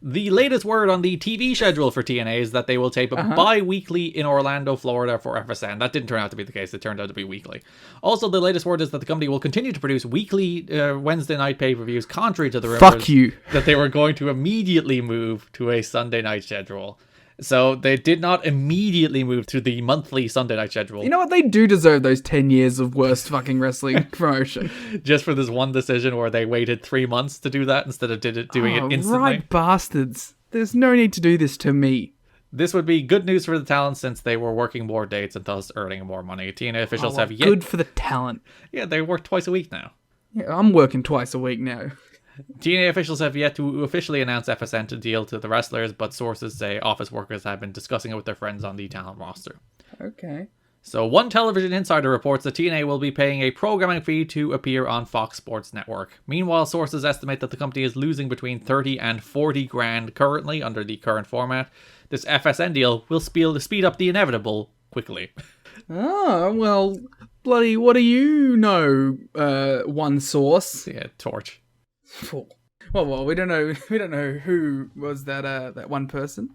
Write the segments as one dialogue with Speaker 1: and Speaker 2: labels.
Speaker 1: The latest word on the TV schedule for TNA is that they will tape bi-weekly in Orlando, Florida for FSN. That didn't turn out to be the case. It turned out to be weekly. Also, the latest word is that the company will continue to produce weekly Wednesday night pay-per-views, contrary to the rumors that they were going to immediately move to a Sunday night schedule. So they did not immediately move to the monthly Sunday night schedule.
Speaker 2: You know what? They do deserve those 10 years of worst fucking wrestling promotion.
Speaker 1: Just for this one decision where they waited 3 months to do that instead of doing it instantly.
Speaker 2: Right, bastards. There's no need to do this to me.
Speaker 1: This would be good news for the talent since they were working more dates and thus earning more money. TNA officials have yet...
Speaker 2: Good for the talent.
Speaker 1: Yeah, they work twice a week now.
Speaker 2: Yeah, I'm working twice a week now.
Speaker 1: TNA officials have yet to officially announce FSN to deal to the wrestlers, but sources say office workers have been discussing it with their friends on the talent roster.
Speaker 2: Okay.
Speaker 1: So one television insider reports that TNA will be paying a programming fee to appear on Fox Sports Network. Meanwhile, sources estimate that the company is losing between 30 and 40 grand currently under the current format. This FSN deal will speed up the inevitable quickly.
Speaker 2: Oh, well, bloody, what do you know, one source?
Speaker 1: Yeah, Torch.
Speaker 2: Well, we don't know who was that one person.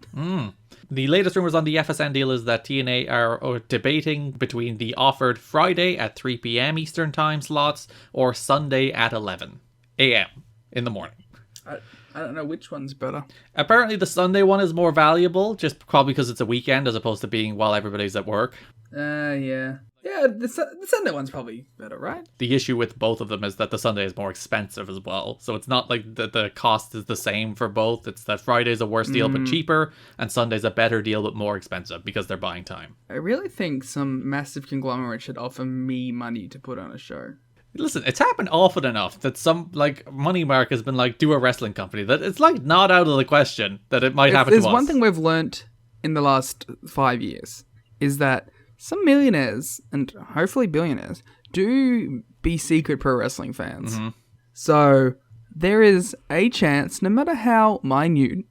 Speaker 1: The latest rumors on the FSN deal is that TNA are debating between the offered Friday at 3 p.m. Eastern Time slots or Sunday at 11 a.m. in the morning.
Speaker 2: I don't know which one's better.
Speaker 1: Apparently the Sunday one is more valuable, just probably because it's a weekend as opposed to being while everybody's at work.
Speaker 2: Yeah. Yeah, the Sunday one's probably better, right?
Speaker 1: The issue with both of them is that the Sunday is more expensive as well. So it's not like the cost is the same for both. It's that Friday's a worse deal but cheaper, and Sunday's a better deal but more expensive because they're buying time.
Speaker 2: I really think some massive conglomerate should offer me money to put on a show.
Speaker 1: Listen, it's happened often enough that some, Money Mark has been do a wrestling company, that it's, not out of the question that it might happen to us.
Speaker 2: There's one thing we've learnt in the last 5 years, is that some millionaires, and hopefully billionaires, do be secret pro wrestling fans. Mm-hmm. So there is a chance, no matter how minute,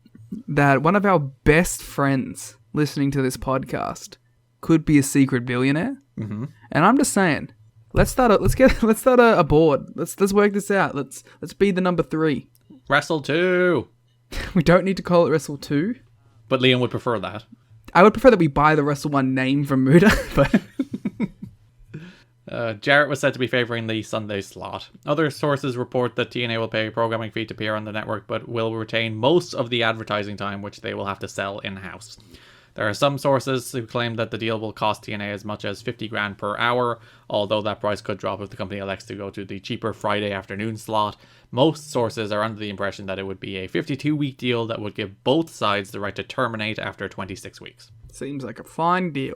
Speaker 2: that one of our best friends listening to this podcast could be a secret billionaire. Mm-hmm. And I'm just saying, let's start a board. Let's work this out. Let's be the number 3.
Speaker 1: Wrestle 2.
Speaker 2: We don't need to call it Wrestle 2.
Speaker 1: But Liam would prefer that.
Speaker 2: I would prefer that we buy the Wrestle 1 name from Muda, but...
Speaker 1: Jarrett was said to be favouring the Sunday slot. Other sources report that TNA will pay a programming fee to appear on the network, but will retain most of the advertising time, which they will have to sell in-house. There are some sources who claim that the deal will cost TNA as much as 50 grand per hour, although that price could drop if the company elects to go to the cheaper Friday afternoon slot. Most sources are under the impression that it would be a 52-week deal that would give both sides the right to terminate after 26 weeks.
Speaker 2: Seems like a fine deal.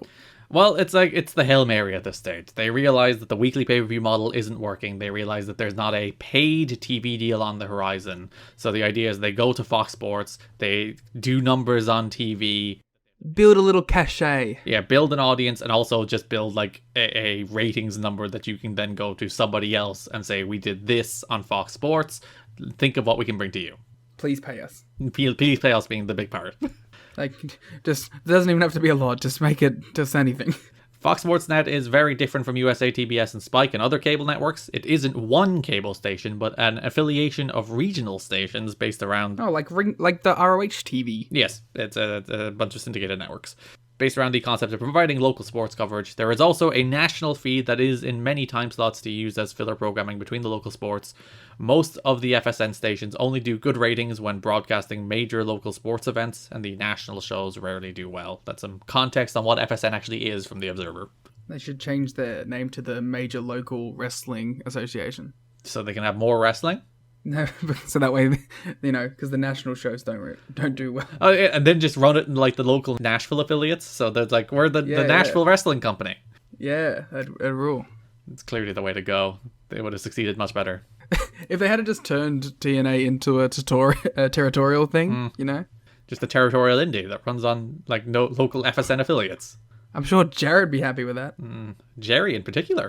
Speaker 1: Well, it's the Hail Mary at this stage. They realize that the weekly pay-per-view model isn't working. They realize that there's not a paid TV deal on the horizon. So the idea is they go to Fox Sports, they do numbers on TV,
Speaker 2: build a little cachet.
Speaker 1: Yeah, build an audience, and also just build a ratings number that you can then go to somebody else and say, we did this on Fox Sports. Think of what we can bring to you.
Speaker 2: Please pay us.
Speaker 1: Please pay us being the big part.
Speaker 2: Just doesn't even have to be a lot. Just make it just anything.
Speaker 1: Fox Sports Net is very different from USA, TBS, and Spike and other cable networks. It isn't one cable station, but an affiliation of regional stations based around...
Speaker 2: Oh, like the ROH TV.
Speaker 1: Yes, it's a bunch of syndicated networks. Based around the concept of providing local sports coverage. There is also a national feed that is in many time slots to use as filler programming between the local sports. Most of the FSN stations only do good ratings when broadcasting major local sports events, and the national shows rarely do well. That's some context on what FSN actually is from The Observer.
Speaker 2: They should change their name to the Major Local Wrestling Association.
Speaker 1: So they can have more wrestling?
Speaker 2: No, so that way, because the national shows don't do well.
Speaker 1: Oh, yeah, and then just run it in the local Nashville affiliates. So there's we're the Nashville Wrestling Company.
Speaker 2: Yeah, that'd rule.
Speaker 1: It's clearly the way to go. They would have succeeded much better.
Speaker 2: If they had just turned TNA into a territorial thing,
Speaker 1: just a territorial indie that runs on no local FSN affiliates.
Speaker 2: I'm sure Jared would be happy with that.
Speaker 1: Jerry in particular.